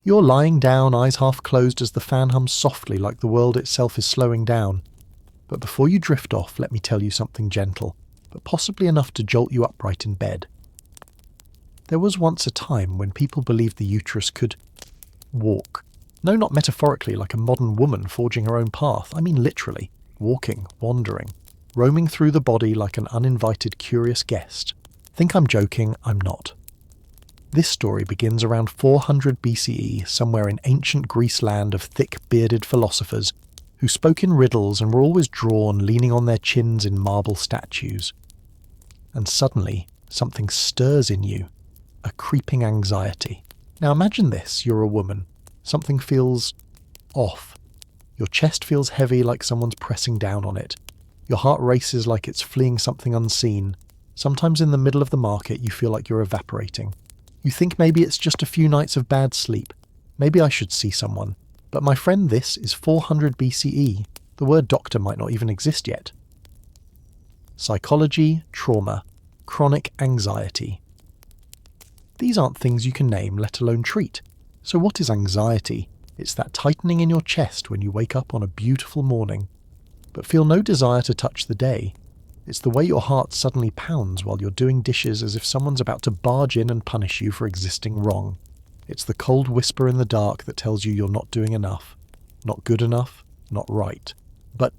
You're lying down, eyes half closed as the fan hums softly like the world itself is slowing down. But before you drift off, let me tell you something gentle, but possibly enough to jolt you upright in bed. There was once a time when people believed the uterus could walk. No, not metaphorically like a modern woman forging her own path. I mean literally, walking, wandering, roaming through the body like an uninvited curious guest. Think I'm joking, I'm not. This story begins around 400 BCE, somewhere in ancient Greece land of thick bearded philosophers who spoke in riddles and were always drawn leaning on their chins in marble statues. And suddenly, something stirs in you, a creeping anxiety. Now imagine this, you're a woman. Something feels off. Your chest feels heavy like someone's pressing down on it. Your heart races like it's fleeing something unseen. Sometimes in the middle of the market you feel like you're evaporating. You think maybe it's just a few nights of bad sleep. Maybe I should see someone. But my friend, this is 400 BCE. The word doctor might not even exist yet. Psychology, trauma, chronic anxiety. These aren't things you can name, let alone treat. So what is anxiety? It's that tightening in your chest when you wake up on a beautiful morning, but feel no desire to touch the day. It's the way your heart suddenly pounds while you're doing dishes as if someone's about to barge in and punish you for existing wrong. It's the cold whisper in the dark that tells you you're not doing enough, not good enough, not right. But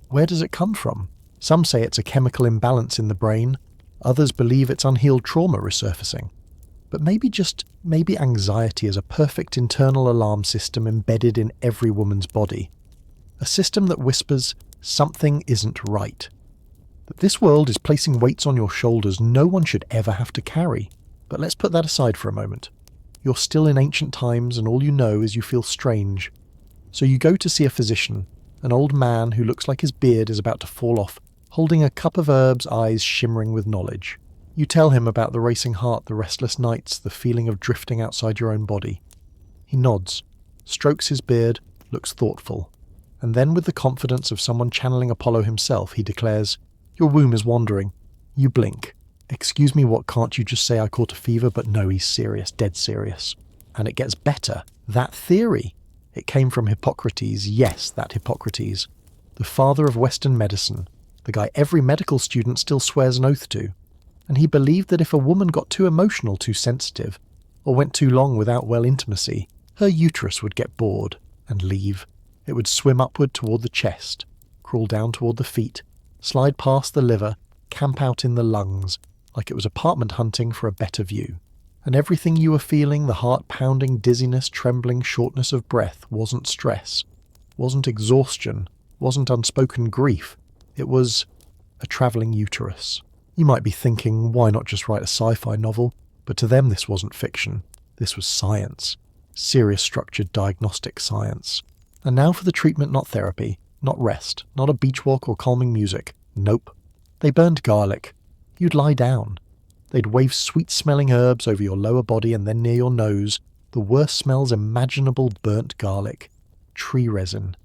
where does it come from? Some say it's a chemical imbalance in the brain. Others believe it's unhealed trauma resurfacing. But maybe anxiety is a perfect internal alarm system embedded in every woman's body. A system that whispers, something isn't right. That this world is placing weights on your shoulders no one should ever have to carry. But let's put that aside for a moment. You're still in ancient times and all you know is you feel strange. So you go to see a physician, an old man who looks like his beard is about to fall off, holding a cup of herbs, eyes shimmering with knowledge. You tell him about the racing heart, the restless nights, the feeling of drifting outside your own body. He nods, strokes his beard, looks thoughtful, and then with the confidence of someone channeling Apollo himself, he declares, "Your womb is wandering." You blink. "Excuse me, what, can't you just say I caught a fever?" But no, he's serious, dead serious. And it gets better. That theory. It came from Hippocrates, yes, that Hippocrates, the father of Western medicine, the guy every medical student still swears an oath to. And he believed that if a woman got too emotional, too sensitive, or went too long without well intimacy, her uterus would get bored and leave. It would swim upward toward the chest, crawl down toward the feet, slide past the liver, camp out in the lungs, like it was apartment hunting for a better view. And everything you were feeling, the heart pounding, dizziness, trembling, shortness of breath, wasn't stress, wasn't exhaustion, wasn't unspoken grief. It was a travelling uterus. You might be thinking, why not just write a sci-fi novel? But to them this wasn't fiction. This was science. Serious structured diagnostic science. And now for the treatment, not therapy, not rest, not a beach walk or calming music. Nope. They burned garlic. You'd lie down. They'd wave sweet-smelling herbs over your lower body and then near your nose, the worst smells imaginable: burnt garlic, tree resin,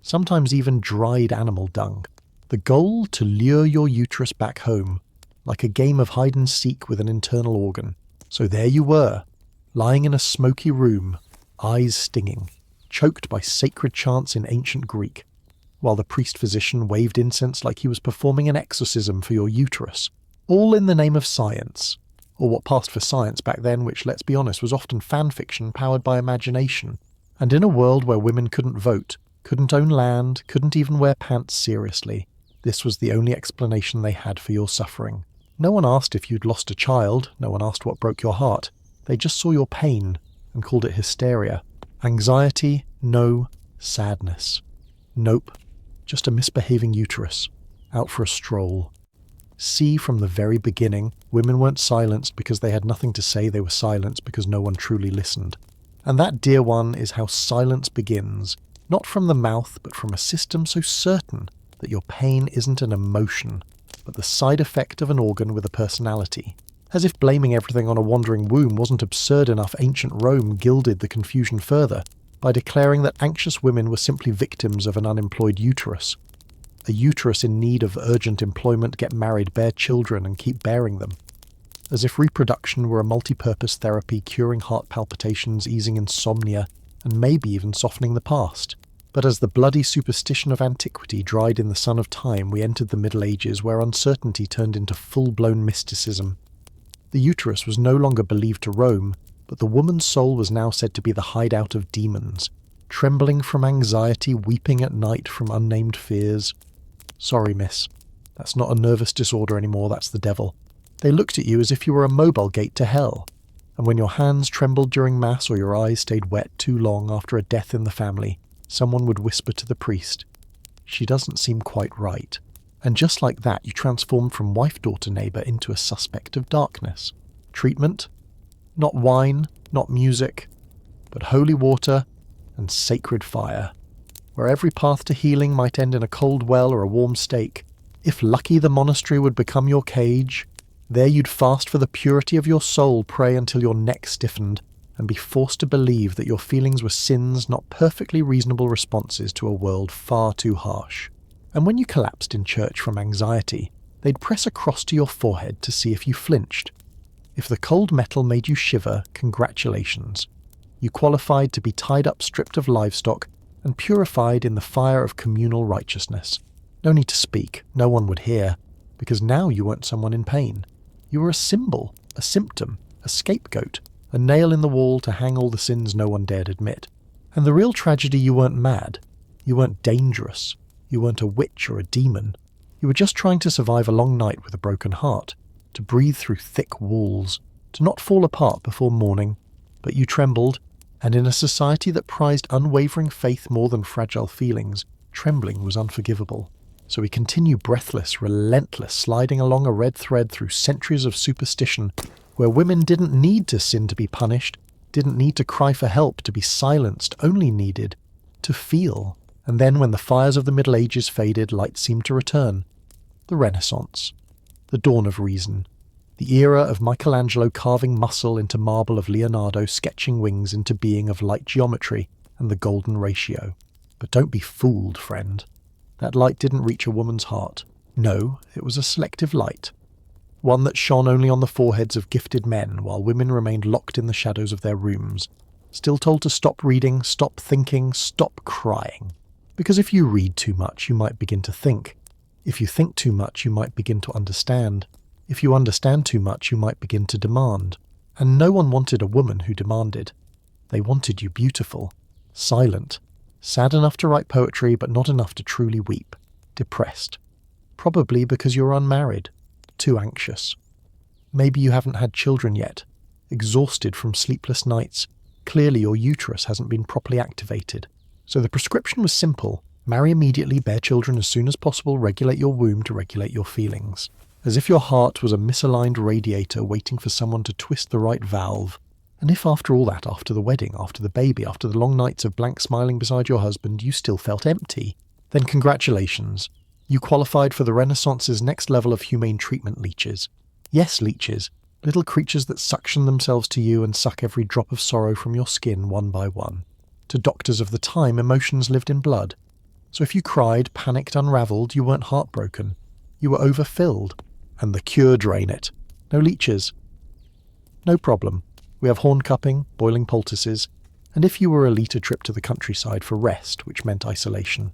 sometimes even dried animal dung. The goal, to lure your uterus back home, like a game of hide-and-seek with an internal organ. So there you were, lying in a smoky room, eyes stinging, choked by sacred chants in ancient Greek, while the priest-physician waved incense like he was performing an exorcism for your uterus. All in the name of science, or what passed for science back then, which, let's be honest, was often fan fiction powered by imagination. And in a world where women couldn't vote, couldn't own land, couldn't even wear pants seriously, this was the only explanation they had for your suffering. No one asked if you'd lost a child, no one asked what broke your heart. They just saw your pain and called it hysteria. Anxiety, no. Sadness, nope. Just a misbehaving uterus, out for a stroll. See, from the very beginning, women weren't silenced because they had nothing to say, they were silenced because no one truly listened. And that, dear one, is how silence begins, not from the mouth, but from a system so certain that your pain isn't an emotion, but the side effect of an organ with a personality. As if blaming everything on a wandering womb wasn't absurd enough, ancient Rome gilded the confusion further by declaring that anxious women were simply victims of an unemployed uterus. A uterus in need of urgent employment, get married, bear children, and keep bearing them. as if reproduction were a multi-purpose therapy curing heart palpitations, easing insomnia, and maybe even softening the past. But as the bloody superstition of antiquity dried in the sun of time, we entered the Middle Ages, where uncertainty turned into full-blown mysticism. The uterus was no longer believed to roam, but the woman's soul was now said to be the hideout of demons, trembling from anxiety, weeping at night from unnamed fears. Sorry, miss. That's not a nervous disorder anymore, that's the devil. They looked at you as if you were a mobile gate to hell. And when your hands trembled during Mass or your eyes stayed wet too long after a death in the family, someone would whisper to the priest, "She doesn't seem quite right." And just like that, you transformed from wife-daughter-neighbour into a suspect of darkness. Treatment? Not wine, not music, but holy water and sacred fire, where every path to healing might end in a cold well or a warm stake. If lucky, the monastery would become your cage. There you'd fast for the purity of your soul, pray until your neck stiffened, and be forced to believe that your feelings were sins, not perfectly reasonable responses to a world far too harsh. And when you collapsed in church from anxiety, they'd press a cross to your forehead to see if you flinched. If the cold metal made you shiver, congratulations. You qualified to be tied up, stripped of livestock, and purified in the fire of communal righteousness. No need to speak, no one would hear, because now you weren't someone in pain. You were a symbol, a symptom, a scapegoat, a nail in the wall to hang all the sins no one dared admit. And the real tragedy, you weren't mad. You weren't dangerous. You weren't a witch or a demon. You were just trying to survive a long night with a broken heart, to breathe through thick walls, to not fall apart before morning. But you trembled, and in a society that prized unwavering faith more than fragile feelings, trembling was unforgivable. So we continue breathless, relentless, sliding along a red thread through centuries of superstition, where women didn't need to sin to be punished, didn't need to cry for help, to be silenced, only needed to feel. And then when the fires of the Middle Ages faded, light seemed to return. The Renaissance. The dawn of reason. The era of Michelangelo carving muscle into marble, of Leonardo sketching wings into being of light geometry and the golden ratio. But don't be fooled, friend. That light didn't reach a woman's heart. No, it was a selective light. One that shone only on the foreheads of gifted men, while women remained locked in the shadows of their rooms, still told to stop reading, stop thinking, stop crying. Because if you read too much, you might begin to think. If you think too much, you might begin to understand. If you understand too much, you might begin to demand. And no one wanted a woman who demanded. They wanted you beautiful, silent, sad enough to write poetry, but not enough to truly weep, depressed. Probably because you're unmarried, too anxious. Maybe you haven't had children yet, exhausted from sleepless nights. Clearly your uterus hasn't been properly activated. So the prescription was simple. Marry immediately, bear children as soon as possible, regulate your womb to regulate your feelings. As if your heart was a misaligned radiator waiting for someone to twist the right valve. And if after all that, after the wedding, after the baby, after the long nights of blank smiling beside your husband, you still felt empty, then congratulations. You qualified for the Renaissance's next level of humane treatment leeches. Yes, leeches. Little creatures that suction themselves to you and suck every drop of sorrow from your skin one by one. To doctors of the time, emotions lived in blood. So if you cried, panicked, unravelled, you weren't heartbroken. You were overfilled. And the cure, drain it. No leeches. No problem. We have horn cupping, boiling poultices, and if you were elite, a trip to the countryside for rest, which meant isolation.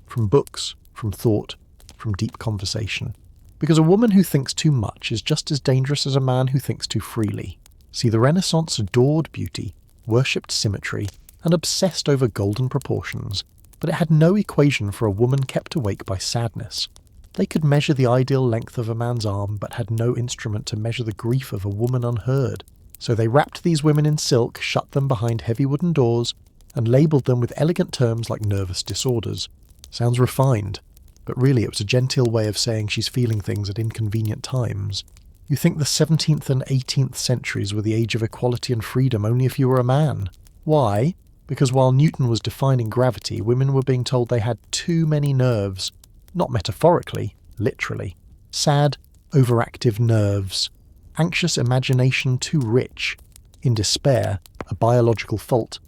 From books, from thought, from deep conversation. Because a woman who thinks too much is just as dangerous as a man who thinks too freely. See, the Renaissance adored beauty, worshipped symmetry, and obsessed over golden proportions, but it had no equation for a woman kept awake by sadness. They could measure the ideal length of a man's arm, but had no instrument to measure the grief of a woman unheard. So they wrapped these women in silk, shut them behind heavy wooden doors, and labelled them with elegant terms like nervous disorders. Sounds refined, but really it was a genteel way of saying she's feeling things at inconvenient times. You think the 17th and 18th centuries were the age of equality and freedom only if you were a man. Why? Because while Newton was defining gravity, women were being told they had too many nerves. Not metaphorically, literally. Sad, overactive nerves. Anxious imagination too rich. In despair, a biological fault.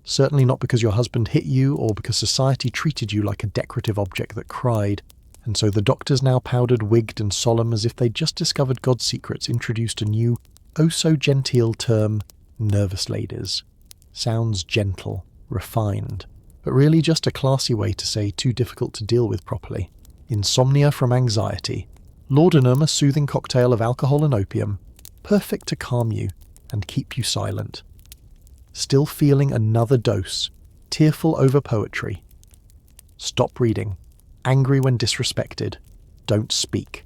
Certainly not because your husband hit you or because society treated you like a decorative object that cried. And so the doctors, now powdered, wigged and solemn as if they'd just discovered God's secrets, introduced a new, oh-so-genteel term, nervous ladies. Sounds gentle, refined, but really just a classy way to say too difficult to deal with properly. Insomnia from anxiety. Laudanum, a soothing cocktail of alcohol and opium, perfect to calm you and keep you silent. Still feeling another dose, tearful over poetry. Stop reading. Angry when disrespected. Don't speak.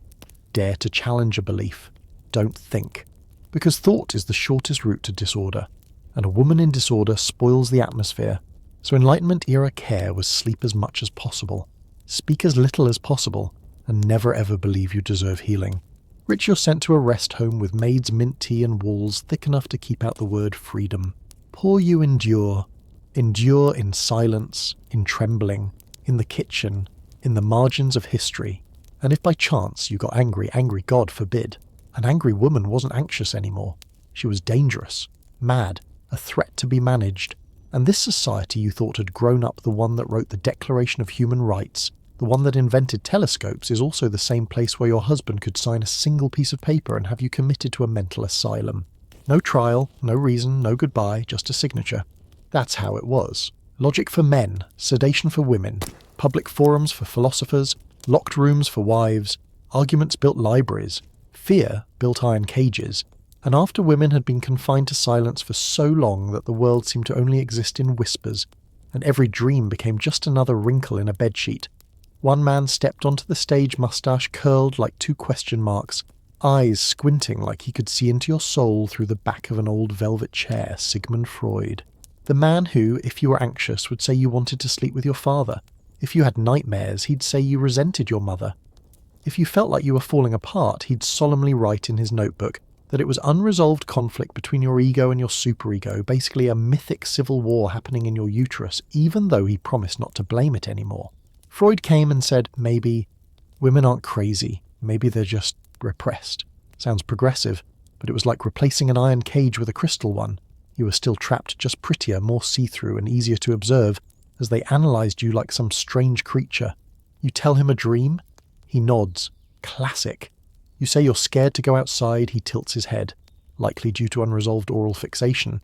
Dare to challenge a belief. Don't think. Because thought is the shortest route to disorder, and a woman in disorder spoils the atmosphere. So Enlightenment-era care was sleep as much as possible, speak as little as possible, and never ever believe you deserve healing. Rich, you're sent to a rest home with maids, mint tea and walls thick enough to keep out the word freedom. Poor you endure. Endure in silence, in trembling, in the kitchen, in the margins of history. And if by chance you got angry, God forbid, an angry woman wasn't anxious anymore. She was dangerous, mad, a threat to be managed. And this society you thought had grown up, the one that wrote the Declaration of Human Rights, the one that invented telescopes, is also the same place where your husband could sign a single piece of paper and have you committed to a mental asylum. No trial, no reason, no goodbye, just a signature. That's how it was. Logic for men, sedation for women, public forums for philosophers, locked rooms for wives, arguments built libraries, fear built iron cages, and after women had been confined to silence for so long that the world seemed to only exist in whispers, and every dream became just another wrinkle in a bedsheet, one man stepped onto the stage, moustache curled like two question marks, eyes squinting like he could see into your soul through the back of an old velvet chair, Sigmund Freud. The man who, if you were anxious, would say you wanted to sleep with your father. If you had nightmares, he'd say you resented your mother. If you felt like you were falling apart, he'd solemnly write in his notebook that it was unresolved conflict between your ego and your superego, basically a mythic civil war happening in your uterus, even though he promised not to blame it anymore. Freud came and said, maybe women aren't crazy, maybe they're just repressed. Sounds progressive, but it was like replacing an iron cage with a crystal one. You were still trapped, just prettier, more see-through and easier to observe, as they analysed you like some strange creature. You tell him a dream? He nods. Classic. You say you're scared to go outside, he tilts his head, likely due to unresolved oral fixation.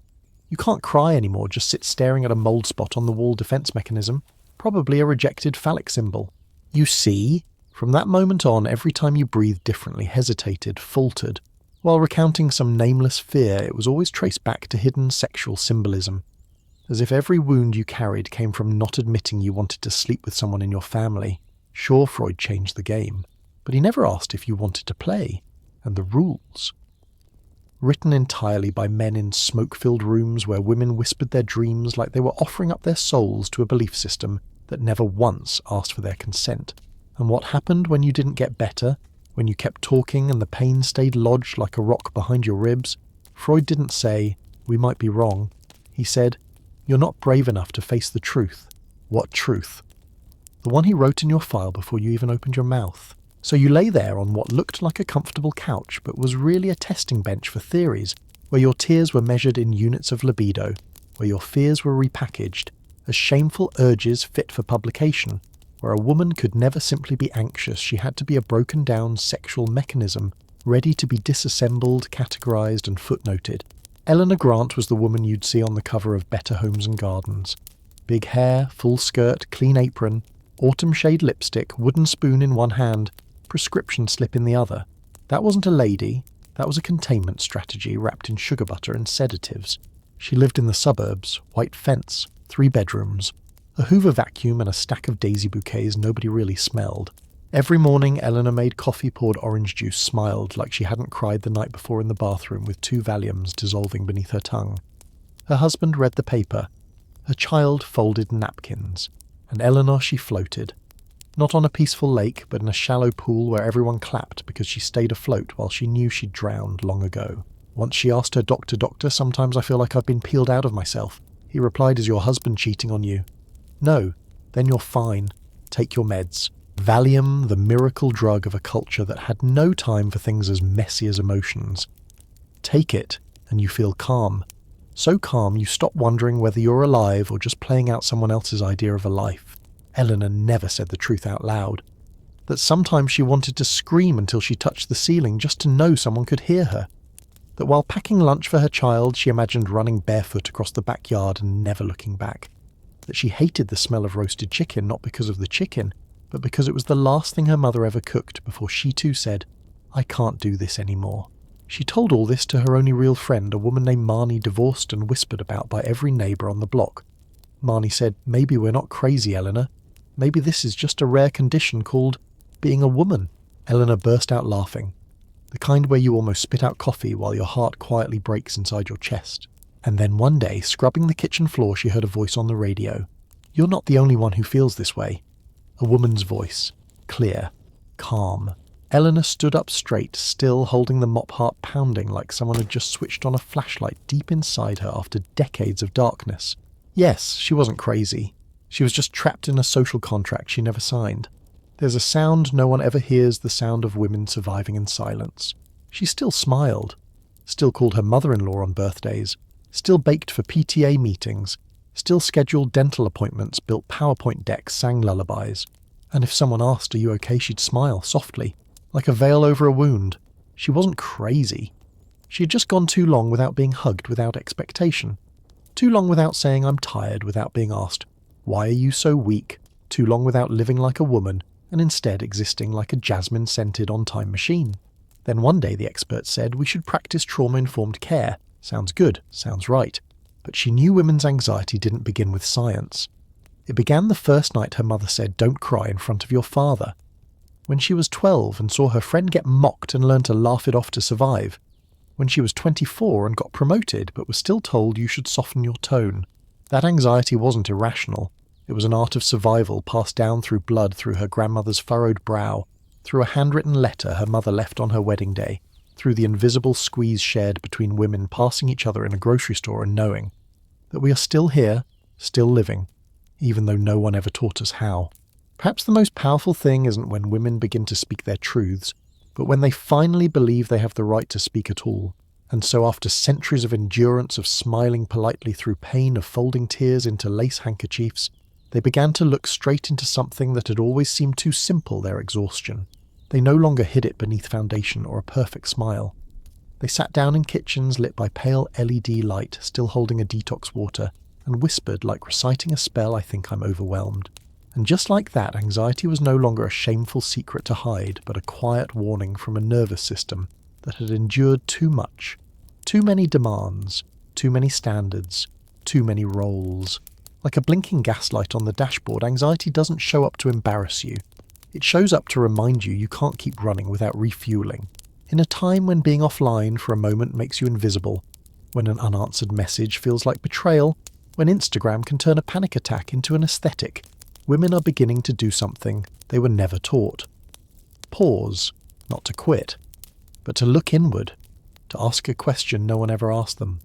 You can't cry anymore, just sit staring at a mould spot on the wall defence mechanism, probably a rejected phallic symbol. You see? From that moment on, every time you breathed differently, hesitated, faltered, while recounting some nameless fear, it was always traced back to hidden sexual symbolism, as if every wound you carried came from not admitting you wanted to sleep with someone in your family. Sure, Freud changed the game, but he never asked if you wanted to play, and the rules. Written entirely by men in smoke-filled rooms where women whispered their dreams like they were offering up their souls to a belief system that never once asked for their consent. And what happened when you didn't get better, when you kept talking and the pain stayed lodged like a rock behind your ribs? Freud didn't say, "We might be wrong." He said, "You're not brave enough to face the truth." What truth? The one he wrote in your file before you even opened your mouth. So you lay there on what looked like a comfortable couch but was really a testing bench for theories, where your tears were measured in units of libido, where your fears were repackaged as shameful urges fit for publication, where a woman could never simply be anxious, she had to be a broken-down sexual mechanism, ready to be disassembled, categorized and footnoted. Eleanor Grant was the woman you'd see on the cover of Better Homes and Gardens. Big hair, full skirt, clean apron, autumn shade lipstick, wooden spoon in one hand, prescription slip in the other. That wasn't a lady, that was a containment strategy wrapped in sugar butter and sedatives. She lived in the suburbs, white fence, 3 bedrooms, a Hoover vacuum and a stack of daisy bouquets nobody really smelled. Every morning Eleanor made coffee, poured orange juice, smiled like she hadn't cried the night before in the bathroom with 2 Valiums dissolving beneath her tongue. Her husband read the paper. Her child folded napkins. And Eleanor, she floated. Not on a peaceful lake, but in a shallow pool where everyone clapped because she stayed afloat while she knew she'd drowned long ago. Once she asked her doctor, sometimes I feel like I've been peeled out of myself. He replied, is your husband cheating on you? No. Then you're fine. Take your meds. Valium, the miracle drug of a culture that had no time for things as messy as emotions. Take it, and you feel calm. So calm you stop wondering whether you're alive or just playing out someone else's idea of a life. Eleanor never said the truth out loud. That sometimes she wanted to scream until she touched the ceiling just to know someone could hear her. That while packing lunch for her child, she imagined running barefoot across the backyard and never looking back. That she hated the smell of roasted chicken not because of the chicken, but because it was the last thing her mother ever cooked before she too said, "I can't do this anymore." She told all this to her only real friend, a woman named Marnie, divorced and whispered about by every neighbour on the block. Marnie said, "Maybe we're not crazy, Eleanor. Maybe this is just a rare condition called being a woman." Eleanor burst out laughing, the kind where you almost spit out coffee while your heart quietly breaks inside your chest. And then one day, scrubbing the kitchen floor, she heard a voice on the radio. "You're not the only one who feels this way." A woman's voice, clear, calm. Eleanor stood up straight, still holding the mop heart pounding like someone had just switched on a flashlight deep inside her after decades of darkness. Yes, she wasn't crazy. She was just trapped in a social contract she never signed. There's a sound no one ever hears, the sound of women surviving in silence. She still smiled, still called her mother-in-law on birthdays, still baked for PTA meetings, still scheduled dental appointments, built PowerPoint decks, sang lullabies. And if someone asked, "Are you okay?" she'd smile softly, like a veil over a wound. She wasn't crazy. She had just gone too long without being hugged without expectation. Too long without saying "I'm tired" without being asked, "Why are you so weak?" Too long without living like a woman, and instead existing like a jasmine-scented on-time machine. Then one day the expert said we should practice trauma-informed care. Sounds good, sounds right. But she knew women's anxiety didn't begin with science. It began the first night her mother said, "Don't cry in front of your father." When she was 12 and saw her friend get mocked and learn to laugh it off to survive. When she was 24 and got promoted but was still told you should soften your tone. That anxiety wasn't irrational. It was an art of survival passed down through blood, through her grandmother's furrowed brow, through a handwritten letter her mother left on her wedding day, through the invisible squeeze shared between women passing each other in a grocery store and knowing that we are still here, still living, even though no one ever taught us how. Perhaps the most powerful thing isn't when women begin to speak their truths, but when they finally believe they have the right to speak at all. And so after centuries of endurance, of smiling politely through pain, of folding tears into lace handkerchiefs, they began to look straight into something that had always seemed too simple, their exhaustion. They no longer hid it beneath foundation or a perfect smile. They sat down in kitchens lit by pale LED light, still holding a detox water, and whispered like reciting a spell, "I think I'm overwhelmed." And just like that, anxiety was no longer a shameful secret to hide, but a quiet warning from a nervous system that had endured too much. Too many demands, too many standards, too many roles. Like a blinking gaslight on the dashboard, anxiety doesn't show up to embarrass you. It shows up to remind you you can't keep running without refueling. In a time when being offline for a moment makes you invisible, when an unanswered message feels like betrayal, when Instagram can turn a panic attack into an aesthetic, women are beginning to do something they were never taught. Pause, not to quit, but to look inward, to ask a question no one ever asked them.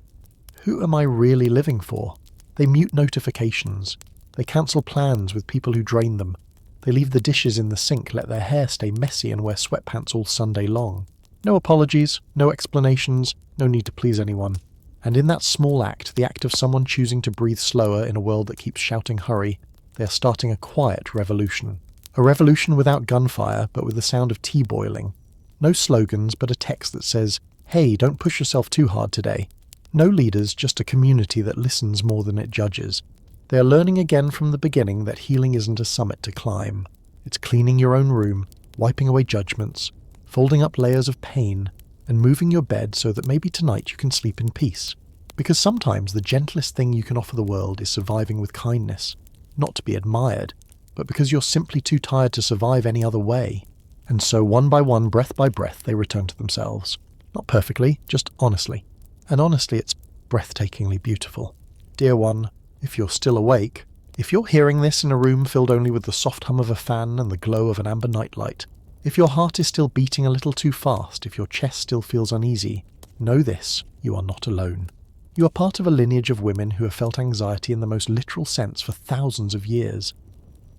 Who am I really living for? They mute notifications. They cancel plans with people who drain them. They leave the dishes in the sink, let their hair stay messy, and wear sweatpants all Sunday long. No apologies, no explanations, no need to please anyone. And in that small act, the act of someone choosing to breathe slower in a world that keeps shouting hurry, they are starting a quiet revolution. A revolution without gunfire, but with the sound of tea boiling. No slogans, but a text that says, "Hey, don't push yourself too hard today." No leaders, just a community that listens more than it judges. They are learning again from the beginning that healing isn't a summit to climb. It's cleaning your own room, wiping away judgments, folding up layers of pain, and moving your bed so that maybe tonight you can sleep in peace. Because sometimes the gentlest thing you can offer the world is surviving with kindness. Not to be admired, but because you're simply too tired to survive any other way. And so one by one, breath by breath, they return to themselves. Not perfectly, just honestly. And honestly, it's breathtakingly beautiful. Dear one, if you're still awake, if you're hearing this in a room filled only with the soft hum of a fan and the glow of an amber nightlight, if your heart is still beating a little too fast, if your chest still feels uneasy, know this, you are not alone. You are part of a lineage of women who have felt anxiety in the most literal sense for thousands of years.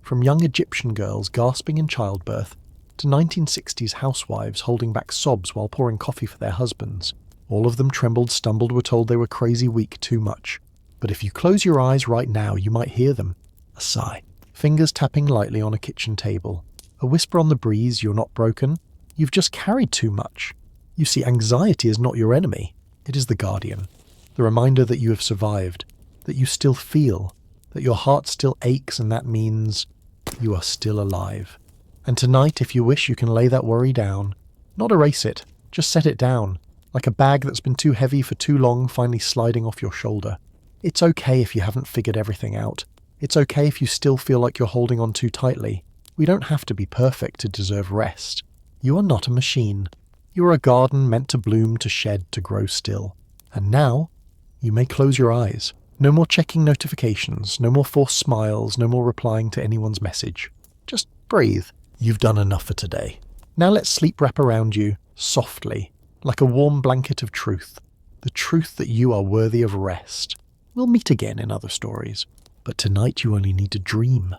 From young Egyptian girls gasping in childbirth, to 1960s housewives holding back sobs while pouring coffee for their husbands. All of them trembled, stumbled, were told they were crazy, weak, too much. But if you close your eyes right now, you might hear them. A sigh. Fingers tapping lightly on a kitchen table. A whisper on the breeze, you're not broken. You've just carried too much. You see, anxiety is not your enemy. It is the guardian. The reminder that you have survived, that you still feel, that your heart still aches, and that means you are still alive. And tonight, if you wish, you can lay that worry down. Not erase it, just set it down, like a bag that's been too heavy for too long finally sliding off your shoulder. It's okay if you haven't figured everything out. It's okay if you still feel like you're holding on too tightly. We don't have to be perfect to deserve rest. You are not a machine. You are a garden meant to bloom, to shed, to grow still. And now, you may close your eyes. No more checking notifications, no more forced smiles, no more replying to anyone's message. Just breathe. You've done enough for today. Now let sleep wrap around you, softly, like a warm blanket of truth. The truth that you are worthy of rest. We'll meet again in other stories. But tonight you only need to dream.